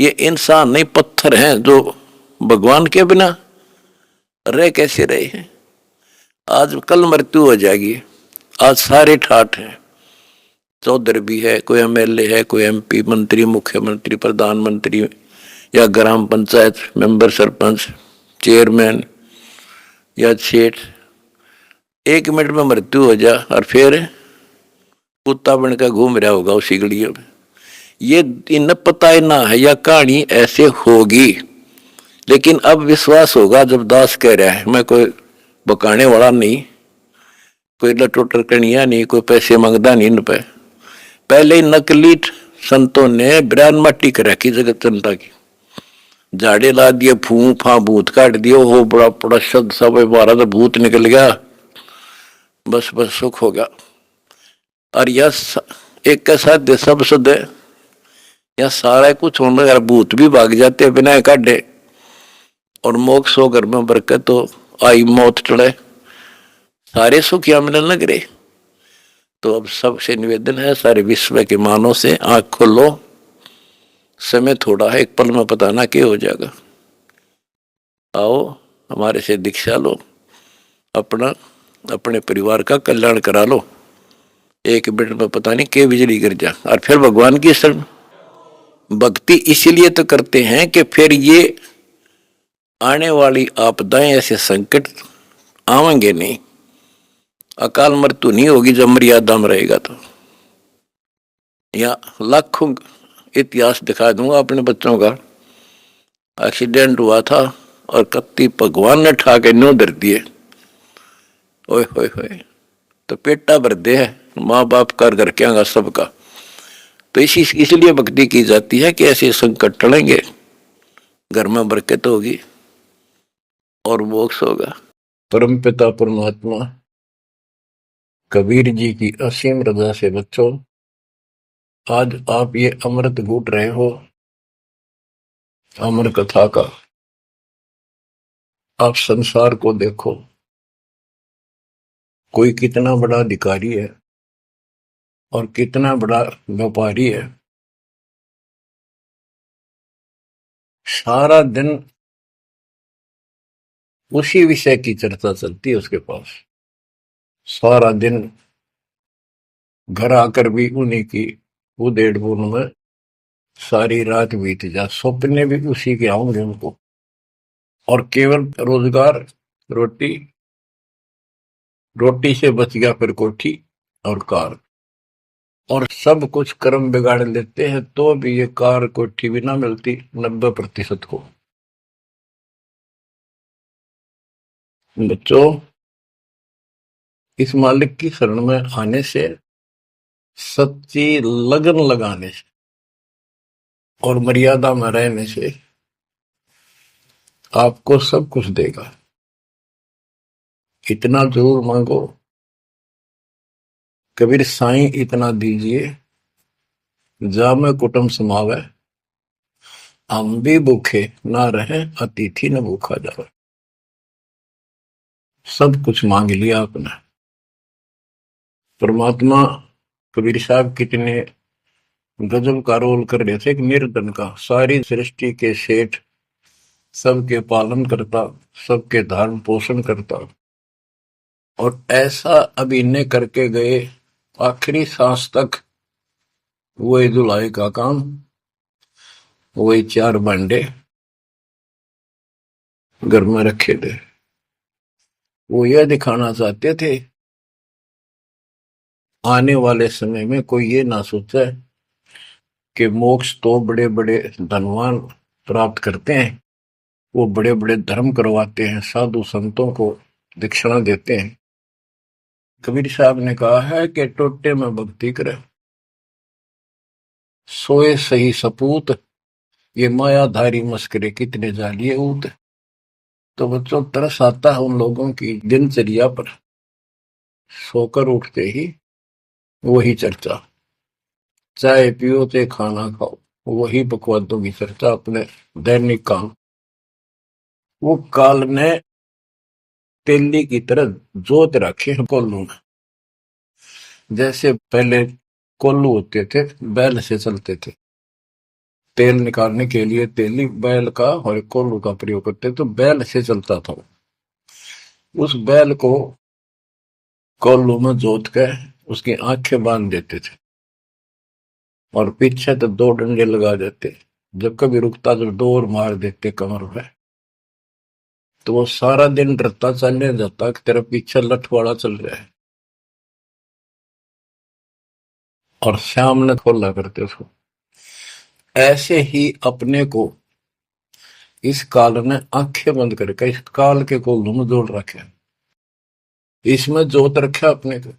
ये इंसान नहीं पत्थर हैं जो भगवान के बिना रह कैसे रहे हैं। आज कल मृत्यु हो जाएगी, आज सारे ठाठ हैं। चौधरी भी है, कोई एमएलए है, कोई एमपी, मंत्री, मुख्यमंत्री, प्रधानमंत्री या ग्राम पंचायत मेंबर, सरपंच, चेयरमैन या सेठ। 1 मिनट में मृत्यु हो जा और फिर कुत्ता बनकर घूम रहा होगा उसी गलियों में। ये इन पता ही ना है या कहानी ऐसे होगी, लेकिन अब विश्वास होगा जब दास कह रहा है। मैं कोई बकाने वाला नहीं, कोई लटोटर कनिया नहीं, कोई पैसे मांगता नहीं इन पे। पहले ही नकली संतों ने ब्रान मट्टी कर रखी जगत जनता की, झाड़े ला दिए, फू फा भूत काट दिए, हो बड़ा बड़ा शब्द सब बारह तो भूत निकल गया, बस बस सुख होगा। और यह एक के साथ सब सद या सारा कुछ होने लगा, भूत भी भाग जाते बिना काटे, और मोक्ष हो घर में बरकत तो आई, मौत टले, सारे सुख या मिलने लग रहे। तो अब सबसे निवेदन है, सारे विश्व के मानव से आंख खोलो, समय थोड़ा है, एक पल में पता ना क्या हो जाएगा। आओ हमारे से दीक्षा लो, अपना अपने परिवार का कल्याण करा लो। 1 मिनट में पता नहीं क्या बिजली गिर जा, और फिर भगवान की शरण। भक्ति इसीलिए तो करते हैं कि फिर ये आने वाली आपदाएं, ऐसे संकट आवेंगे नहीं, अकाल मृत्यु नहीं होगी जब मर्यादा में रहेगा। तो या लाखों इतिहास दिखा दूंगा अपने बच्चों का। एक्सीडेंट हुआ था और कत्ती भगवान ने ठा के न्यू धर दिए, ओए होए होए, तो पेटा भर दे है माँ बाप कर घर क्या होगा सबका। तो इसलिए भक्ति की जाती है कि ऐसे संकट टलेंगे, घर में बरकत होगी और मोक्ष होगा। परम पिता परमात्मा कबीर जी की असीम रजा से बच्चों, आज आप ये अमृत घूट रहे हो अमर कथा का। आप संसार को देखो, कोई कितना बड़ा अधिकारी है और कितना बड़ा व्यापारी है, सारा दिन उसी विषय की चर्चा चलती है उसके पास। सारा दिन घर आकर भी उन्हीं की उधेड़ बुन में सारी रात बीत जा, सपने भी उसी के आऊंगे उनको। और केवल रोजगार, रोटी, रोटी से बच गया फिर कोठी और कार, और सब कुछ कर्म बिगाड़ लेते हैं तो भी ये कार कोठी भी ना मिलती 90% को। बच्चों, इस मालिक की शरण में आने से, सच्ची लगन लगाने से और मर्यादा में रहने से आपको सब कुछ देगा। इतना जरूर मांगो, कबीर साईं इतना दीजिए जामे कुटुंब समावे, हम भी भूखे ना रहे अतिथि न भूखा जावे। सब कुछ मांग लिया आपने। परमात्मा कबीर साहब कितने गजब का रोल कर रहे थे, एक निर्धन का, सारी सृष्टि के सेठ, सबके पालन करता, सबके धारण पोषण करता, और ऐसा अभिनय करके गए आखिरी सांस तक वही धुलाई का काम, वही 4 भांडे घर में रखे थे। वो यह दिखाना चाहते थे आने वाले समय में कोई ये ना सोचे कि मोक्ष तो बड़े बड़े धनवान प्राप्त करते हैं, वो बड़े बड़े धर्म करवाते हैं, साधु संतों को दक्षिणा देते हैं। कबीर साहब ने कहा है कि टोटे में भक्ति करे, सोए सही सपूत, ये मायाधारी मस्करे कितने जालिए ऊत। तो बच्चों, तरस आता है उन लोगों की दिनचर्या पर, सोकर उठते ही वही चर्चा, चाय पियो ते खाना खाओ, वही बकवादों की चर्चा, अपने दैनिक काम। वो काल ने तेली की तरह जोत रखे हैं कोल्लू में। जैसे पहले कोल्लू होते थे बैल से चलते थे, तेल निकालने के लिए तेली बैल का और कोल्हू का प्रयोग करते, तो बैल से चलता था। उस बैल को कोल्हू में जोत के उसकी आंखें बांध देते थे और पीछे तो दो डंडे लगा देते। जब कभी रुकता तो डोर मार देते कमर पे। तो वो सारा दिन डरता चलने जाता कि तेरा पीछे लठवाड़ा चल रहा है, और शाम ने खोला करते उसको। ऐसे ही अपने को इस काल ने आंखें बंद करके इस काल के कोल्हू में जोड़ रखे, इसमें जोत रखा अपने को।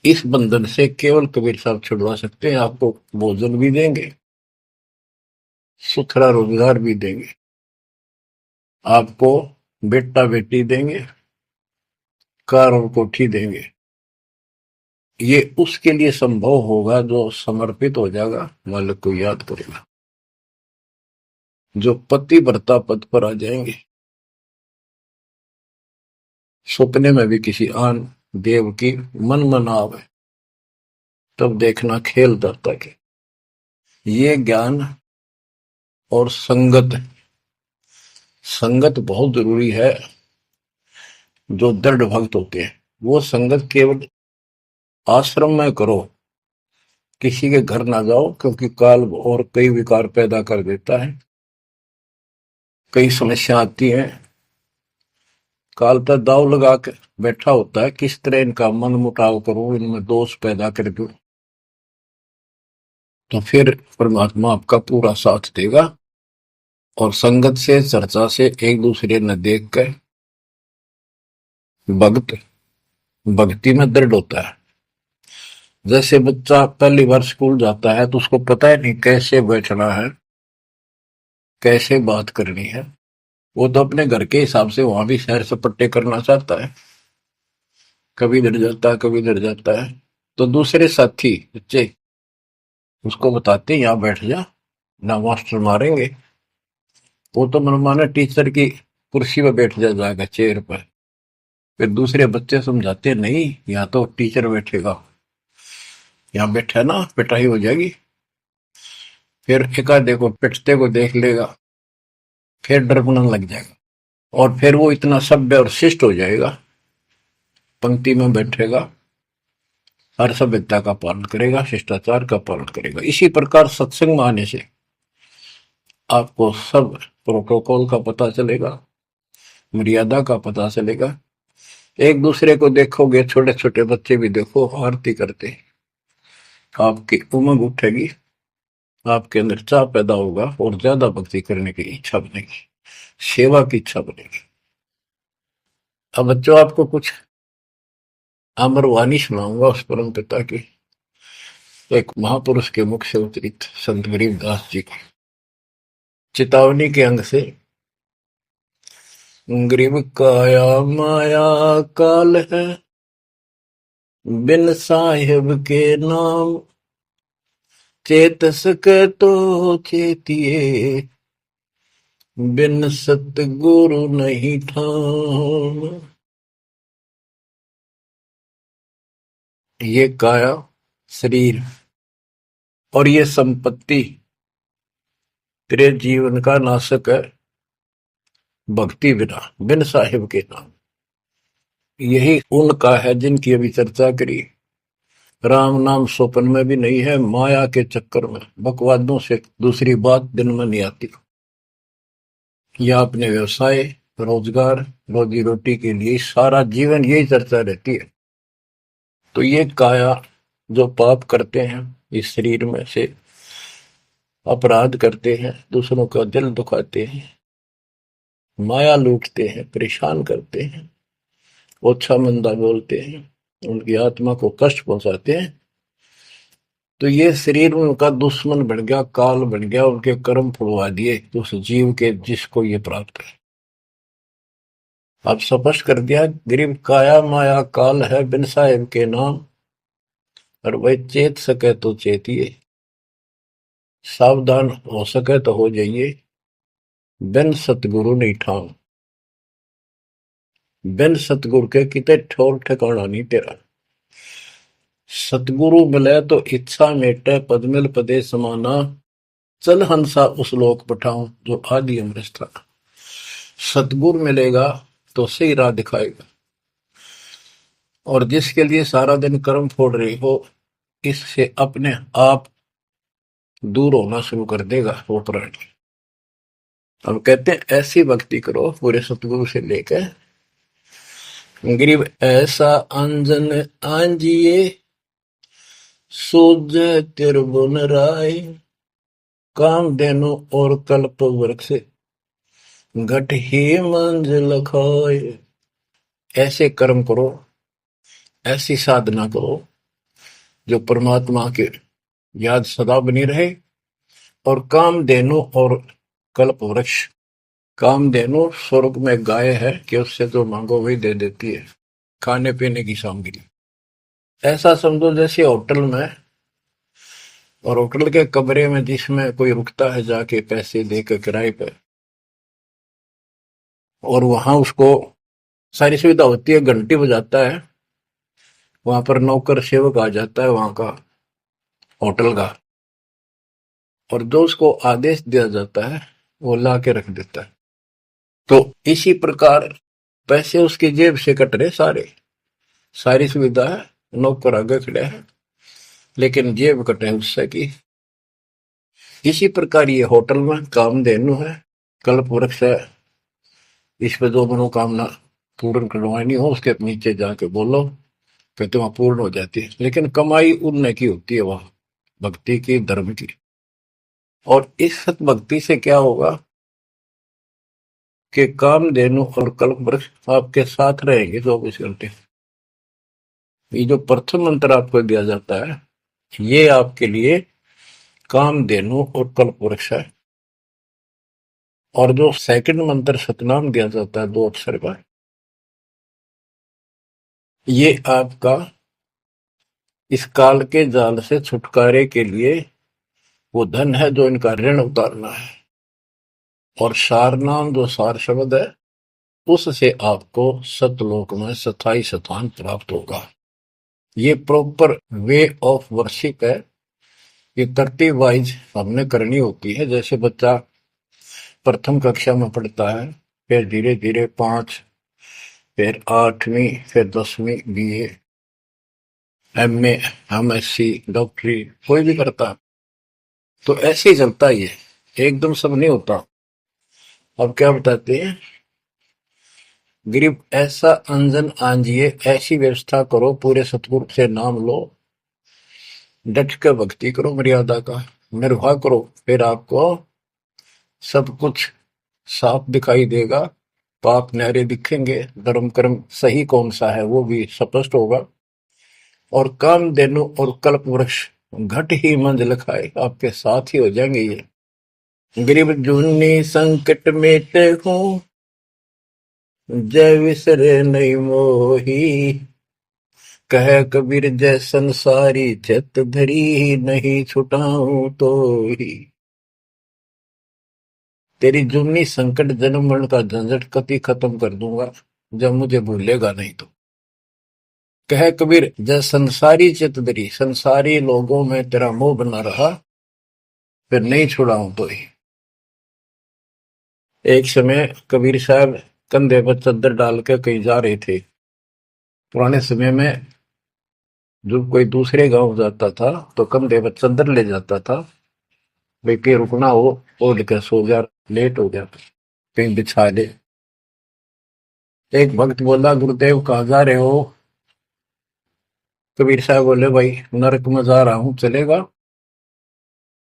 इस बंधन से केवल कबीर साहब छुड़वा सकते हैं। आपको भोजन भी देंगे, सुथरा रोजगार भी देंगे, आपको बेटा बेटी देंगे, कार और कोठी देंगे। ये उसके लिए संभव होगा जो समर्पित हो जाएगा, मालिक को याद करेगा। जो पति व्रता पद पर आ जाएंगे, सपने में भी किसी आन देव की मन मना आवे, तब देखना खेल दत्ता के। ये ज्ञान और संगत, संगत बहुत जरूरी है। जो दृढ़ भक्त होते हैं वो संगत केवल आश्रम में करो, किसी के घर ना जाओ, क्योंकि काल और कई विकार पैदा कर देता है, कई समस्या आती है। काल पर दाव लगा के बैठा होता है, किस तरह इनका मन मुटाव करूं, इनमें दोष पैदा कर दूं। तो फिर परमात्मा आपका पूरा साथ देगा। और संगत से, चर्चा से, एक दूसरे न देख कर भक्त भक्ति में दृढ़ होता है। जैसे बच्चा पहली बार स्कूल जाता है तो उसको पता है नहीं कैसे बैठना है, कैसे बात करनी है। वो तो अपने घर के हिसाब से वहां भी सैर सपट्टे करना चाहता है, कभी डर जाता है, कभी डर जाता है। तो दूसरे साथी बच्चे उसको बताते हैं, यहाँ बैठ जा, ना मास्टर मारेंगे। वो तो मनमाना टीचर की कुर्सी पर बैठ जाएगा, चेयर पर। फिर दूसरे बच्चे समझाते हैं, नहीं यहाँ तो टीचर बैठेगा, यहाँ बैठा ना पिटाई हो जाएगी। फिर एक आधे को पिटते को देख लेगा, फिर डरने लग जाएगा, और फिर वो इतना सभ्य और शिष्ट हो जाएगा, पंक्ति में बैठेगा, हर सभ्यता का पालन करेगा, शिष्टाचार का पालन करेगा। इसी प्रकार सत्संग में आने से आपको सब प्रोटोकॉल का पता चलेगा, मर्यादा का पता चलेगा। एक दूसरे को देखोगे, छोटे छोटे बच्चे भी देखो आरती करते, आपकी उमंग उठेगी, आपके अंदर चाह पैदा होगा और ज्यादा भक्ति करने की इच्छा बनेगी, सेवा की इच्छा बनेगी। अब बच्चों आपको कुछ अमरवाणी सुनाऊंगा उस परम पिता की, एक महापुरुष के मुख से उतरित संत गरीबदास जी की चेतावनी के अंग से। गरीब काया माया काल है, बिन साहिब के नाम, चेत सके तो चेतिए, बिन सतगुरु नहीं ठाम। ये काया शरीर और ये संपत्ति तेरे जीवन का नाशक है, भक्ति बिना, बिन साहिब के नाम। यही उनका है जिनकी अभी चर्चा करी। राम नाम स्वप्न में भी नहीं है, माया के चक्कर में बकवादों से दूसरी बात दिन में नहीं आती। या अपने व्यवसाय, रोजगार, रोजी रोटी के लिए सारा जीवन यही चर्चा रहती है। तो ये काया जो पाप करते हैं, इस शरीर में से अपराध करते हैं, दूसरों का दिल दुखाते हैं, माया लूटते हैं, परेशान करते हैं, ओछा मंदा बोलते हैं, उनकी आत्मा को कष्ट पहुंचाते हैं, तो ये शरीर उनका दुश्मन बन गया, काल बन गया, उनके कर्म फुड़वा दिए उस जीव के जिसको ये प्राप्त है। अब स्पष्ट कर दिया, गरीब काया माया काल है, बिन साहिब के नाम, और वह चेत सके तो चेतिए, सावधान हो सके तो हो जाइए, बिन सतगुरु नहीं ठाम। बिन सतगुरु के किते ठोर ठिकाना नहीं तेरा। सतगुरु मिले तो इच्छा मेटे, पद्मिल पदे समाना, चल हंसा उस लोक पठाऊं जो आदि अमृत था। सतगुरु मिलेगा तो सही राह दिखाएगा, और जिसके लिए सारा दिन कर्म फोड़ रही हो, इससे अपने आप दूर होना शुरू कर देगा वो प्राणी। अब कहते हैं ऐसी भक्ति करो पूरे सतगुरु से लेकर, गरीब ऐसा अंजन आंजिए, सूझे तिरबुन राय, काम देनो और कल्प वृक्ष, घट ही मंजिल खाए। ऐसे कर्म करो, ऐसी साधना करो जो परमात्मा के याद सदा बनी रहे, और कामधेनु और कल्प वृक्ष, कामधेनु स्वर्ग में गाय है कि उससे जो मांगो वही दे देती है, खाने पीने की सामग्री। ऐसा समझो जैसे होटल में, और होटल के कमरे में जिसमें कोई रुकता है जाके पैसे देकर किराए पे, और वहां उसको सारी सुविधा होती है, घंटी बजाता है, वहां पर नौकर सेवक आ जाता है वहां का होटल का, और जो उसको आदेश दिया जाता है वो ला के रख देता है। तो इसी प्रकार पैसे उसकी जेब से कट रहे सारे, सारी सुविधा है, नौकर आगे खड़े हैं, लेकिन जेब कटे उससे की। इसी प्रकार ये होटल में कामधेनु है, कल्प वृक्ष है, इस पे जो मनोकामना पूर्ण करवानी हो उसके नीचे जाके बोलो, कहते वहां पूर्ण हो जाती है। लेकिन कमाई उनने की होती है वहां, भक्ति की, धर्म की। और इस सत भक्ति से क्या होगा कि कामधेनु और कल्प वृक्ष आपके साथ रहेंगे 24 घंटे। ये जो प्रथम मंत्र आपको दिया जाता है, ये आपके लिए कामधेनु और कल्प वृक्ष है। और जो सेकंड मंत्र सतनाम दिया जाता है 2 अक्षर का, ये आपका इस काल के जाल से छुटकारे के लिए वो धन है जो इनका ऋण उतारना है। और सारनाम जो सार शब्द है, उससे आपको सतलोक में स्थायी स्थान प्राप्त होगा। ये प्रॉपर वे ऑफ वर्शिप है, ये तरतीब वाइज हमने करनी होती है। जैसे बच्चा प्रथम कक्षा में पढ़ता है, फिर धीरे धीरे 5, फिर 8वीं, फिर 10वीं BA, MA, MSc, डॉक्टरी कोई भी करता, तो ऐसे ही चलता ही है, एकदम सब नहीं होता। अब क्या बताते हैं, गरीब ऐसा अंजन आंजिए, ऐसी व्यवस्था करो, पूरे सतगुरु से नाम लो, डट कर भक्ति करो, मर्यादा का निर्वाह करो, फिर आपको सब कुछ साफ दिखाई देगा, पाप न्यारे दिखेंगे, धर्म कर्म सही कौन सा है वो भी स्पष्ट होगा। और कामधेनु और कल्प वृक्ष घट ही मंजिल खाए, आपके साथ ही हो जाएंगे ये। गरीब जूनी संकट मेटे हूँ, जय विसरे नहीं मोही, कह कबीर जय संसारी, चित धरी नहीं छुटाऊं तो ही। तेरी जुम्नी संकट जन्म मरण का झंझट कति खत्म कर दूंगा जब मुझे भूलेगा नहीं तो। कह कबीर जय संसारी चित धरी, संसारी लोगों में तेरा मोह बना रहा, फिर नहीं छुड़ाऊं तो ही। एक समय कबीर साहब कंधे पर चद्दर डाल के कहीं जा रहे थे। पुराने समय में जब कोई दूसरे गांव जाता था तो कंधे पर चद्दर ले जाता था, भाई कहीं रुकना हो, ओढ़ के सो जा, लेट हो गया कहीं बिछा ले। एक भक्त बोला, गुरुदेव कहाँ जा रहे हो? कबीर साहब बोले, भाई नरक में जा रहा हूं, चलेगा?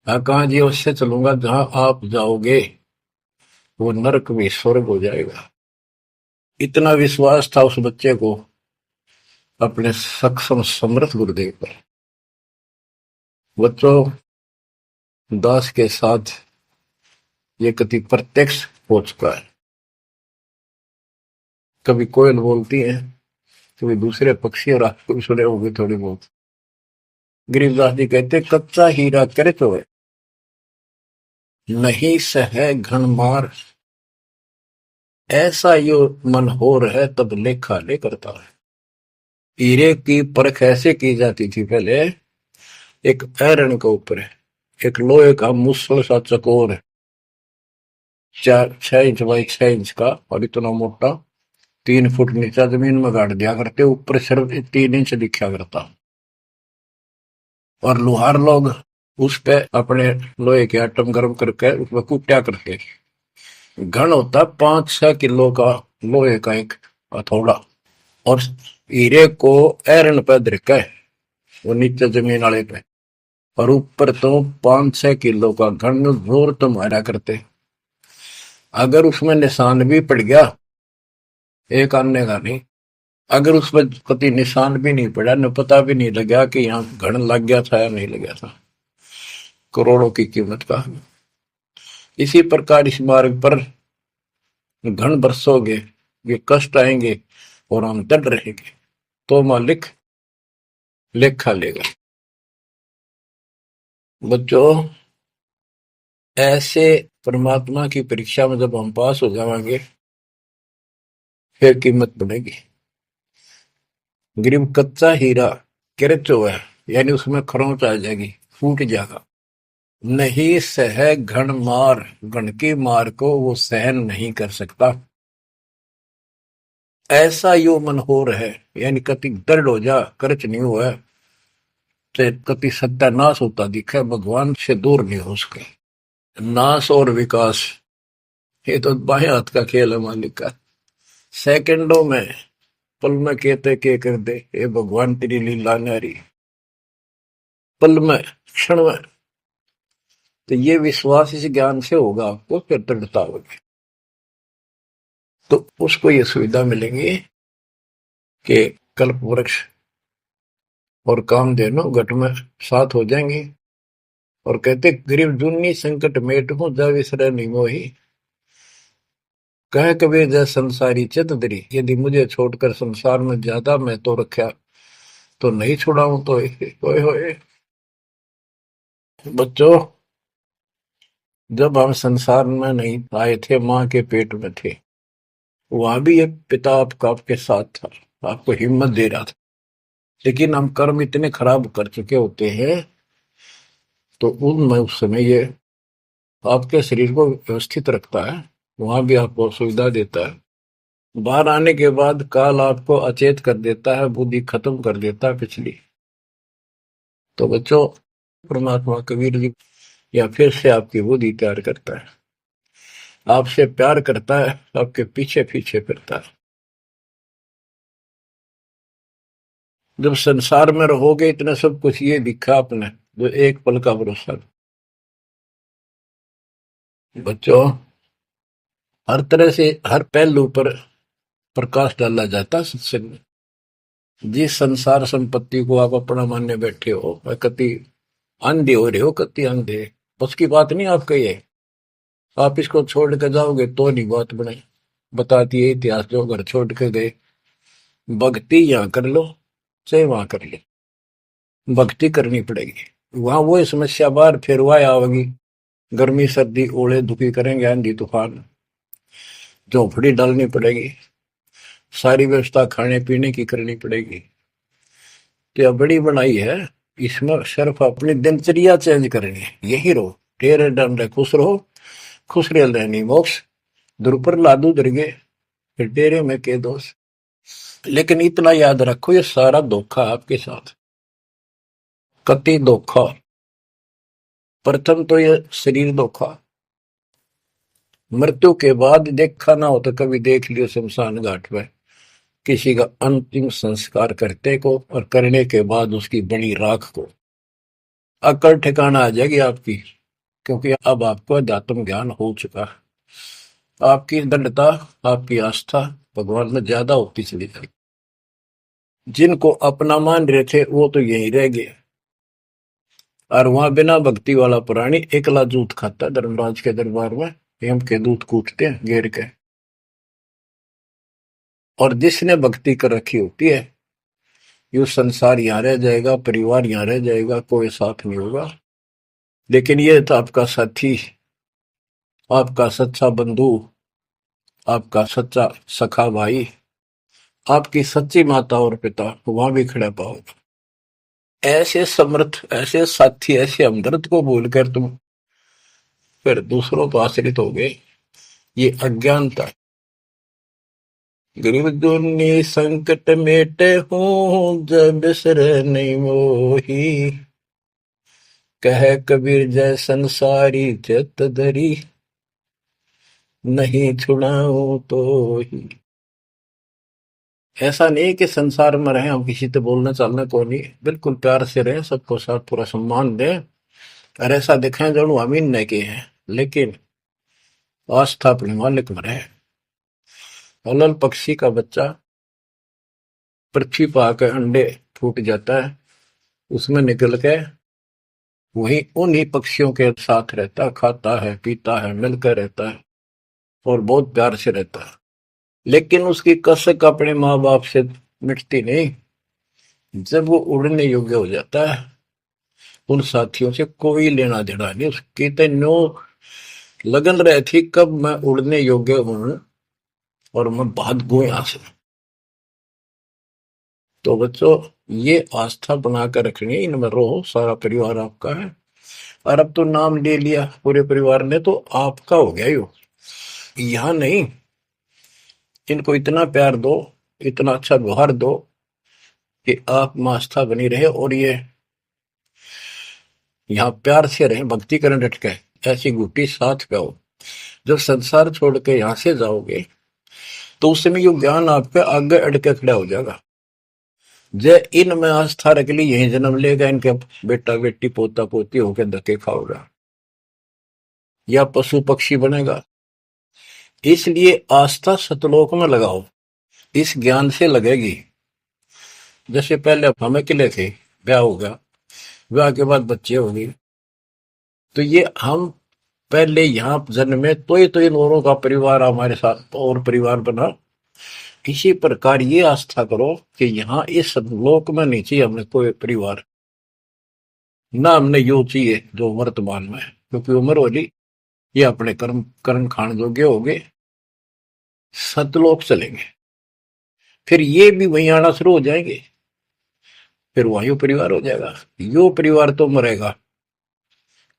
हाँ, कहाँ जी? उससे चलूंगा जहां आप जाओगे वो नरक भी स्वर्ग हो जाएगा। इतना विश्वास था उस बच्चे को अपने सक्षम समर्थ गुरुदेव पर। बच्चों, दास के साथ ये कति प्रत्यक्ष हो चुका है। कभी कोयल बोलती है, कभी दूसरे पक्षी, और आपको भी सुने होंगे थोड़ी बहुत। गरीबदास जी कहते, कच्चा हीरा करे तो है, नहीं सह घन मार, ऐसा यो मन हो रहा है तब लेखा ले करता है। हीरे की परख ऐसे की जाती थी पहले, एक आयरन के ऊपर है, एक लोहे का मुसल सा चकोर है, 6 इंच बाई 6 इंच का, और इतना मोटा, 3 फुट नीचा जमीन में गाड़ दिया करते, ऊपर सिर्फ 3 इंच दिखा करता। और लोहार लोग उस पे अपने लोहे के आइटम गर्म करके उसमें कूटा करते। घन होता 5-6 किलो का लोहे का एक हथौड़ा, और हीरे को आयरन पे धरका है, वो नीचे जमीन वाले पे, और ऊपर तो 5-6 किलो का घन जोर तो मारा करते। अगर उसमें निशान भी पड़ गया, एक आने का नहीं, अगर उसमें कभी निशान भी नहीं पड़ा, न पता भी नहीं लगा कि यहाँ घन लग गया था या नहीं लगा था, करोड़ों की कीमत का। इसी प्रकार इस मार्ग पर घन बरसोगे, ये कष्ट आएंगे और हम डट रहेंगे, तो मालिक लेखा लेगा। बच्चों, ऐसे परमात्मा की परीक्षा में जब हम पास हो जाएंगे, फिर कीमत बढ़ेगी। गरीब कच्चा हीरा किरचो है, यानी उसमें खरोंच आ जाएगी, फूट जाएगा। नहीं सह घन मार, घन की मार को वो सहन नहीं कर सकता। ऐसा यो मन हो रहे, यानी कति दर्द हो जा, करच नहीं हुआ, चाहे कति सत्यानाश होता दिखे, भगवान से दूर नहीं हो सके। नाश और विकास, ये तो बाएं हाथ का खेल है मालिक का। सेकंडों में, पल में कहते के कर दे, ये भगवान तेरी लीला न्यारी, पल में, क्षण में। तो ये विश्वास इस ज्ञान से होगा आपको, फिर दृढ़ता होगी, तो उसको ये सुविधा मिलेंगी कि कल्प वृक्ष और कामधेनु घट में साथ हो जाएंगे। और कहते गरीब दुन्नी संकट मेट हूं, जा विसरे नहीं मोही, कह कबीर जय संसारी चित दरी, यदि मुझे छोड़कर संसार में ज्यादा मैं तो रखा, तो नहीं छुड़ाऊं तो होए होए। बच्चों, जब हम संसार में नहीं आए थे, माँ के पेट में थे, वहां भी एक पिता आपका आपके साथ था, आपको हिम्मत दे रहा था। लेकिन हम कर्म इतने खराब कर चुके होते हैं, तो उनमें उस समय ये आपके शरीर को व्यवस्थित रखता है, वहां भी आपको सुविधा देता है। बाहर आने के बाद काल आपको अचेत कर देता है, बुद्धि खत्म कर देता है पिछली। तो बच्चों, परमात्मा कबीर जी या फिर से आपकी बुद्धि तैयार करता है, आपसे प्यार करता है, आपके पीछे पीछे फिरता है। जब संसार में रहोगे, इतना सब कुछ ये दिखा आपने, जो एक पल का भरोसा। बच्चों, हर तरह से हर पहलू पर प्रकाश डाला जाता है सत्संग में। जिस संसार संपत्ति को आप अपना मानने बैठे हो, कति अंधे हो रहे हो, कति अंधे, बस की बात नहीं आपका ये। आप इसको छोड़ के जाओगे तो नहीं बात बने। बताती है इतिहास, जो घर छोड़ के गए, भक्ति यहाँ कर लो चाहे वहां कर लो, भक्ति करनी पड़ेगी। वहां वो समस्या बार फिर वह आवेगी, गर्मी सर्दी ओले दुखी करेंगे, आंधी तूफान, झोपड़ी डालनी पड़ेगी, सारी व्यवस्था खाने पीने की करनी पड़ेगी। तो यह बड़ी बनाई है, इसमें सिर्फ अपनी दिनचर्या चेंज करनी है, यही रहो, टेरे डंडे खुश रहो, खुश रह रहनी मोक्ष, दुर लादू दरगे, फिर डेरे में के दोष। लेकिन इतना याद रखो, ये सारा धोखा आपके साथ, कति धोखा। प्रथम तो ये शरीर धोखा, मृत्यु के बाद देखा ना हो तो कभी देख लियो शमशान घाट में किसी का अंतिम संस्कार करते को, और करने के बाद उसकी बड़ी राख को अकड़ ठिकाना आ जाएगी आपकी, क्योंकि अब आपको अध्यात्म ज्ञान हो चुका है। आपकी दृढ़ता, आपकी आस्था भगवान में ज्यादा होती चली जाएगी। जिनको अपना मान रहे थे वो तो यहीं रह गए, और वहां बिना भक्ति वाला प्राणी एकला जूत खाता है धर्मराज के दरबार में, हेम के दूत कूटते हैं घेर के। और जिसने भक्ति कर रखी होती है, यू संसार यहाँ रह जाएगा, परिवार यहाँ रह जाएगा, कोई साथ नहीं होगा। लेकिन ये तो आपका साथी, आपका सच्चा बंधु, आपका सच्चा सखा भाई, आपकी सच्ची माता और पिता वहां भी खड़ा पाओगे। ऐसे समर्थ, ऐसे साथी, ऐसे हमदर्द को भूलकर तुम फिर दूसरों पर आश्रित हो गए, ये अज्ञानता है। गरीब दुनी संकट मेटे हूँ, जब बिसर नहीं मोही, कह कबीर जय संसारी चित धरी, नहीं छुड़ाऊं तो ही। ऐसा नहीं कि संसार में रहे हम किसी से बोलने चालने को नहीं, बिल्कुल प्यार से रहे, सबको साथ पूरा सम्मान दें, और ऐसा दिखाएं जो हम इन नहीं किए हैं, लेकिन आस्था अपने मालिक में रहे। अलल पक्षी का बच्चा पृथ्वी पर आकर अंडे फूट जाता है, उसमें निकल के वही उन्हीं पक्षियों के साथ रहता, खाता है, पीता है, मिलकर रहता है और बहुत प्यार से रहता है। लेकिन उसकी कसक अपने माँ बाप से मिटती नहीं। जब वो उड़ने योग्य हो जाता है, उन साथियों से कोई लेना देना नहीं, उसकी तो नो लगन रही थी कब मैं उड़ने योग्य हूं और मैं भाग गू यहां से। तो बच्चों, ये आस्था बनाकर रखनी है, इनमें रहो, सारा परिवार आपका है। और अब तो नाम ले लिया पूरे परिवार ने तो आपका हो गया यो, यहां नहीं। इनको इतना प्यार दो, इतना अच्छा व्यवहार दो कि आप में आस्था बनी रहे, और ये यहाँ प्यार से रहे, भक्ति करें डट के, ऐसी गुटी साथ पे हो। जब संसार छोड़ के यहां से जाओगे तो उस समय ये ज्ञान आपके आगे अड़के खड़ा हो जाएगा। जय इन में आस्था रख ली, यही जन्म लेगा, इनके बेटा बेटी पोता पोती होके धक्के खाओगा या पशु पक्षी बनेगा। इसलिए आस्था सतलोक में लगाओ, इस ज्ञान से लगेगी। जैसे पहले हम अकेले थे, ब्याह हो गया, ब्याह के बाद बच्चे हो गए, तो ये हम पहले यहाँ जन्मे तो इन औरों का परिवार हमारे साथ और परिवार बना। इसी प्रकार ये आस्था करो कि यहाँ इस लोक में नहीं चाहिए हमें कोई परिवार, ना हमने यो चाहिए जो वर्तमान में है, क्योंकि उम्र वाली ये अपने कर्म कर्म खान जोगे हो गए, सतलोक चलेंगे, फिर ये भी वहीं आना शुरू हो जाएंगे, फिर वहीं परिवार हो जाएगा। यो परिवार तो मरेगा,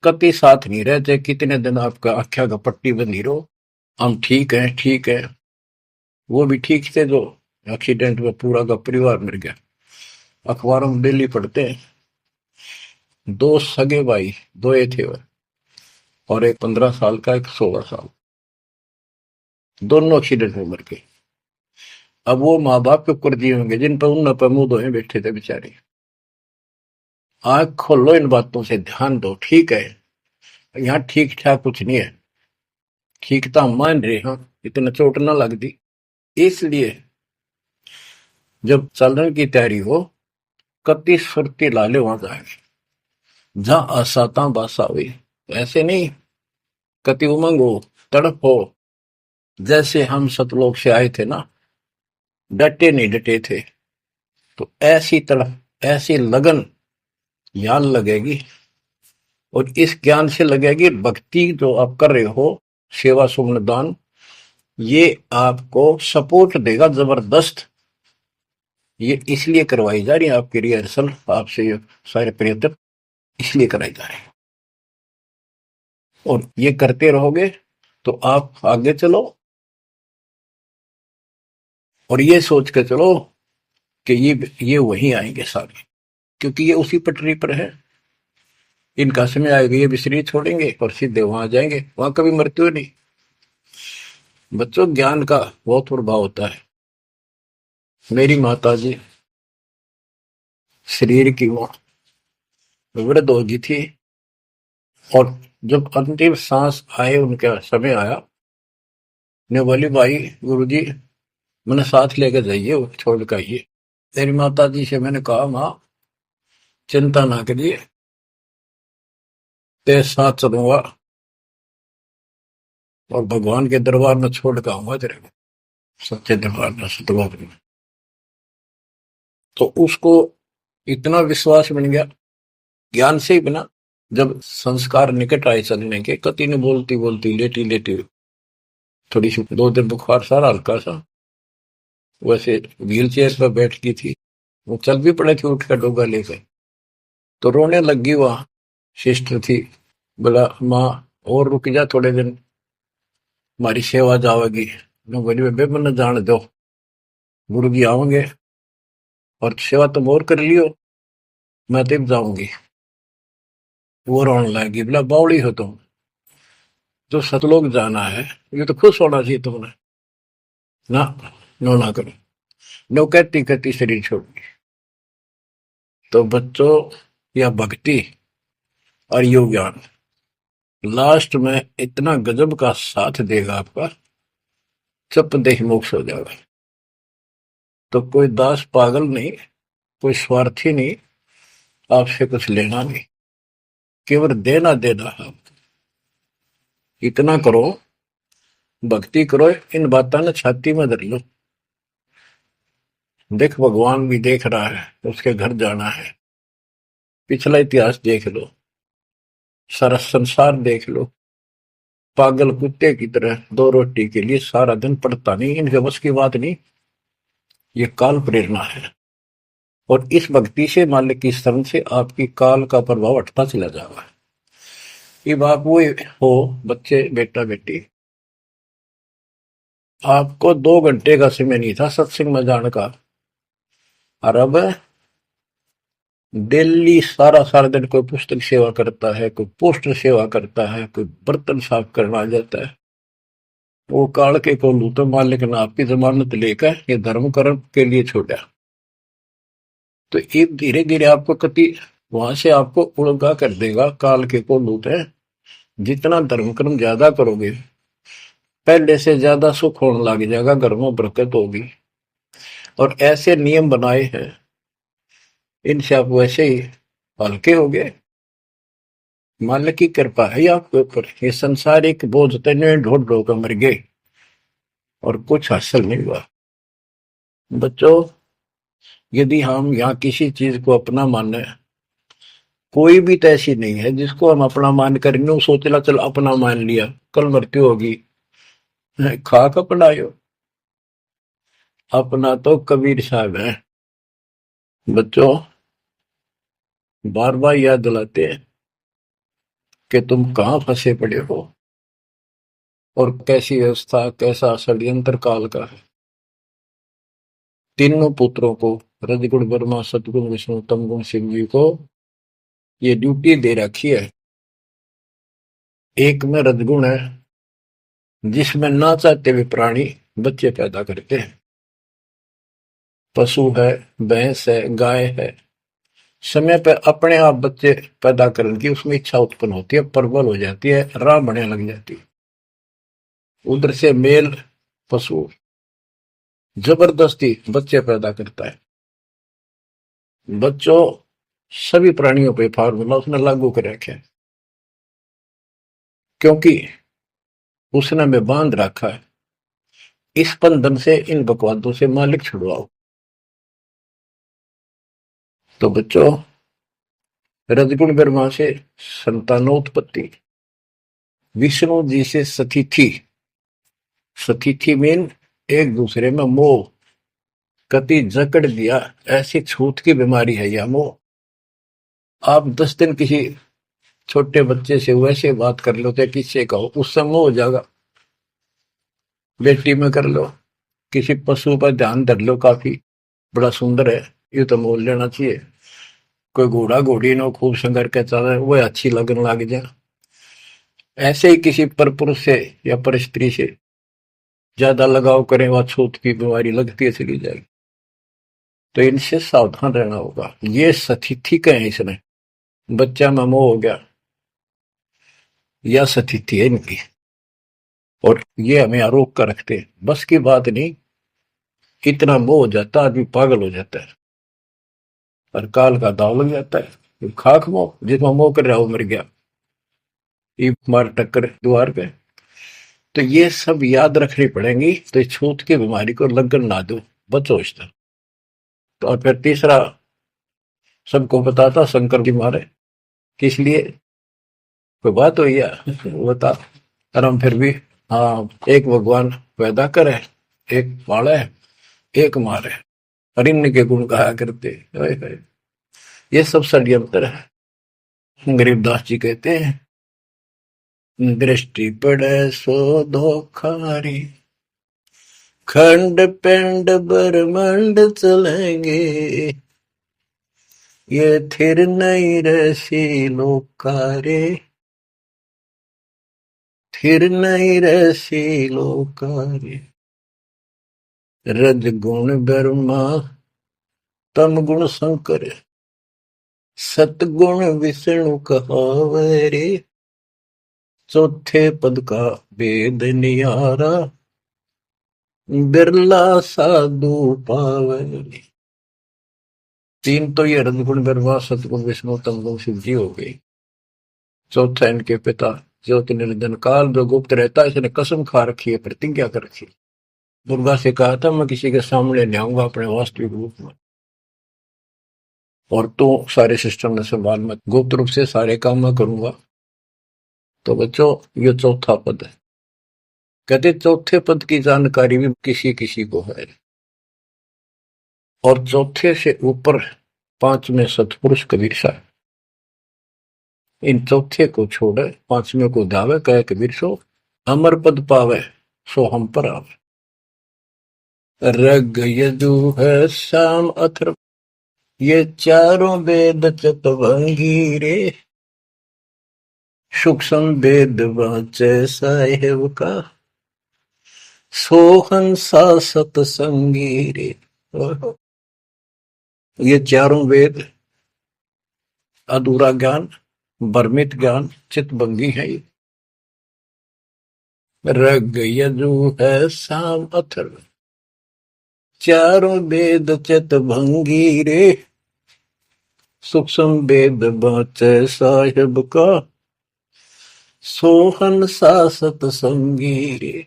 कभी साथ नहीं रहते, कितने दिन आपका आख्या का पट्टी बंधी रहो, हम ठीक है ठीक है, वो भी ठीक थे जो एक्सीडेंट में पूरा का परिवार मर गया। अखबारों में डेली पढ़ते हैं, दो सगे भाई, दो ये थे, और एक 15 साल का, एक 16 साल, दोनों एक्सीडेंट में मर गए। अब वो माँ बाप के ऊपर दिए होंगे जिन पर उन पर मुंह धोए बैठे थे बेचारे। आंख खोलो, इन बातों से ध्यान दो, ठीक है यहाँ ठीक ठाक कुछ नहीं है, ठीक तो हम मान रहे हैं, इतना चोट ना लग दी। इसलिए जब चलने की तैयारी हो, कति सुरती लाले वहां जाएंगे जहां आसाता बासा हुई, ऐसे नहीं कति उमंग हो, तड़प हो। जैसे हम सतलोक से आए थे ना, डटे नहीं डटे थे, तो ऐसी तड़प, ऐसी लगन यहां लगेगी, और इस ज्ञान से लगेगी भक्ति जो आप कर रहे हो, सेवा सुमन दान, ये आपको सपोर्ट देगा जबरदस्त। ये इसलिए करवाई जा रही है आपकी रिहर्सल, आपसे ये सारे प्रयत्न इसलिए कराए जा रहे हैं, और ये करते रहोगे तो आप आगे चलो, और ये सोच के चलो कि ये वहीं आएंगे सारे, क्योंकि ये उसी पटरी पर है। इनका समय आएगा, ये भी शरीर छोड़ेंगे और सीधे वहां जाएंगे, वहां कभी मृत्यु नहीं। बच्चों, ज्ञान का बहुत प्रभाव होता है। मेरी माता जी शरीर की वो वृद्ध हो गई थी, और जब अंतिम सांस आए, उनका समय आया, ने बोली भाई गुरु जी मैंने साथ लेकर जाइए, वो छोड़ कर आइए। मेरी माता जी से मैंने कहा, माँ चिंता ना करिए, तेरे साथ चलूंगा और भगवान के दरबार में छोड़ कर आऊंगा तेरे को, सच्चे दरबार में, सतलोक में। तो उसको इतना विश्वास बन गया, ज्ञान से ही बना। जब संस्कार निकट आए चलने के, कति ने बोलती बोलती लेटी लेटी, थोड़ी सी 2 दिन बुखार सारा हल्का सा, वैसे व्हील चेयर पर बैठती थी, वो चल भी पड़े थे उठ कर डोगा लेकर, तो रोने लगी। वहां सिस्टर थी, बोला माँ और रुक जा थोड़े दिन, हमारी सेवा जाओगी। मैं बोली बेबे मैंने जान दो, गुरु जी आओगे और सेवा तुम और कर लियो, मैं तब जाऊंगी। वो रोने लगी, बोला बावड़ी हो तुम, जो सतलोक जाना है ये तो खुश होना चाहिए तुमने, ना नो ना करो। नो कहती कहती शरीर छोड़ दी। तो बच्चों, या भक्ति और योग ज्ञान लास्ट में इतना गजब का साथ देगा आपका, चप देह मोक्ष हो जाएगा। तो कोई दास पागल नहीं, कोई स्वार्थी नहीं, आपसे कुछ लेना नहीं, केवल देना देना है। इतना करो, भक्ति करो, इन बातों ने छाती में धर लो। देख भगवान भी देख रहा है, उसके घर जाना है, पिछला इतिहास देख लो, सारा संसार देख लो। पागल कुत्ते की तरह दो रोटी के लिए सारा दिन पड़ता नहीं, इनके बस की बात नहीं। ये काल प्रेरणा है, और इस भक्ति से मालिक की शरण से आपकी काल का प्रभाव हटता चला जाएगा। अब आप वो हो बच्चे, बेटा बेटी, आपको 2 घंटे का समय नहीं था सत्संग में जाने का, और अब डेली सारा सारा दिन कोई पुस्तक सेवा करता है, कोई पोस्टर सेवा करता है, कोई बर्तन साफ करना आ जाता है। वो काल के को लू तो मालिक ने आपकी जमानत लेकर ये धर्म कर्म के लिए छोड़ा। तो ये धीरे धीरे आपको कति वहां से आपको उड़गा कर देगा। काल के को लूट है, जितना धर्म कर्म ज्यादा करोगे पहले से ज्यादा सुख होने लग जाएगा, घर में बरकत होगी। और ऐसे नियम बनाए हैं, इनसे आप वैसे ही हल्के हो गए। मालिक की कृपा है आपके ऊपर। ये संसारिक बोझ तने ढोड़ ढो कर मर गए और कुछ हासिल नहीं हुआ। बच्चों, यदि हम यहाँ किसी चीज को अपना माने, कोई भी तो ऐसी नहीं है जिसको हम अपना मान करेंगे, सोचला चल अपना मान लिया, कल मृत्यु होगी, खाक अपनायो। अपना तो कबीर साहब है। बच्चों, बार बार याद दिलाते हैं कि तुम कहाँ फंसे पड़े हो और कैसी व्यवस्था, कैसा षड्यंत्र काल का है। तीनों पुत्रों को, रजगुण ब्रह्मा, सतगुण विष्णु, तमगुण शिव जी को ये ड्यूटी दे रखी है। एक में रजगुण है, जिसमें ना चाहते हुए प्राणी बच्चे पैदा करते हैं। पशु है, भैंस है, गाय है, समय पर अपने आप बच्चे पैदा करने की उसमें इच्छा उत्पन्न होती है, प्रबल हो जाती है, राह बढ़ने लग जाती है। उधर से मेल पशु जबरदस्ती बच्चे पैदा करता है। बच्चों, सभी प्राणियों पे फार्मूला उसने लागू कर रखा है, क्योंकि उसने हमें बांध रखा है। इस बंधन से, इन बकवादों से मालिक छुड़वाओ। तो बच्चों, रजगुण ब्रह्मा से संतानोत्पत्ति, विष्णु जी से सतिथि। सतिथि मीन एक दूसरे में मोह, कति जकड़ दिया, ऐसी छूत की बीमारी है यह मोह। आप 10 दिन किसी छोटे बच्चे से वैसे बात कर लो तो किससे कहो, उससे मोह हो जाएगा। बेटी में कर लो, किसी पशु पर ध्यान धर लो, काफी बड़ा सुंदर है, ये तो मोल लेना चाहिए। कोई घोड़ा घोड़ी नो खूब संगर के चल रहा है, वो अच्छी लगने लग जाए। ऐसे ही किसी पर पुरुष से या पर स्त्री से ज्यादा लगाव करें, वह छूत की बीमारी लगती है चली जाएगी। तो इनसे सावधान रहना होगा। ये सतिथि का है, इसने बच्चा में मोह हो गया, या सतिथि है इनकी, और ये हमें आरोप कर रखते हैं। बस की बात नहीं, इतना मोह हो जाता आदमी पागल हो जाता है और काल का दाव लग जाता है। खाक मोह, जिसमें मोह कर रहा हो मर गया, ये मार टक्कर द्वार पे। तो ये सब याद रखनी पड़ेंगी, तो इस छूत की बीमारी को लगन ना दो, बचो इससे। तो और फिर तीसरा सबको बताता शंकर जी मारे किस लिए, कोई बात हुई है बता। और हम फिर भी, हाँ, एक भगवान पैदा करे, एक पाले, एक मारे हरिण्य के गुण कहा करते। हाय हाय, ये सब षड्यंत्र है। गरीबदास जी कहते हैं, दृष्टि पड़े सो धोखारी, खंड पिंड ब्रह्मांड चलेंगे, ये थिर नहीं रसी लोकारे, थिर नहीं रसी लोकारे। रज गुण ब्रह्मा, तम गुण शंकर, सतगुण विष्णु कहावे रे, चौथे पद का वेद नियारा, बिरला साधु पावे रे। तीन तो ये रजगुण ब्रह्मा सतगुण विष्णु तम गुण शिव जी हो गई। चौथा इनके पिता ज्योति निरंजन काल जो गुप्त रहता है, इसने कसम खा रखी है, प्रतिज्ञा कर रखी। दुर्गा से कहा था मैं किसी के सामने नहीं आऊंगा अपने वास्तविक रूप में, और तो सारे सिस्टम में संभाल, मैं गुप्त रूप से सारे काम मैं करूंगा। तो बच्चों ये चौथा पद है। कहते चौथे पद की जानकारी भी किसी किसी को है, और चौथे से ऊपर पांचवें सतपुरुष कबीर साहब। इन चौथे को छोड़े पांचवें को धावे, कहे कबीर सो अमर पद पावे सो हम पर आवे। रग यजु है शाम अथर्व, ये चारों वेद चतुर्भंगी रे, सूक्ष्म वेद वाचे साहेब का, सोहन सा सतसंगी रे। ये चारों वेद अधूरा ज्ञान, भ्रमित ज्ञान, चितभंगी है। ये रग यजु है शाम अथर्व, चारों वेद चितभंगी रे, सूक्ष्म वेद बाचे साहिब का, सोहन सा सतसंगी रे।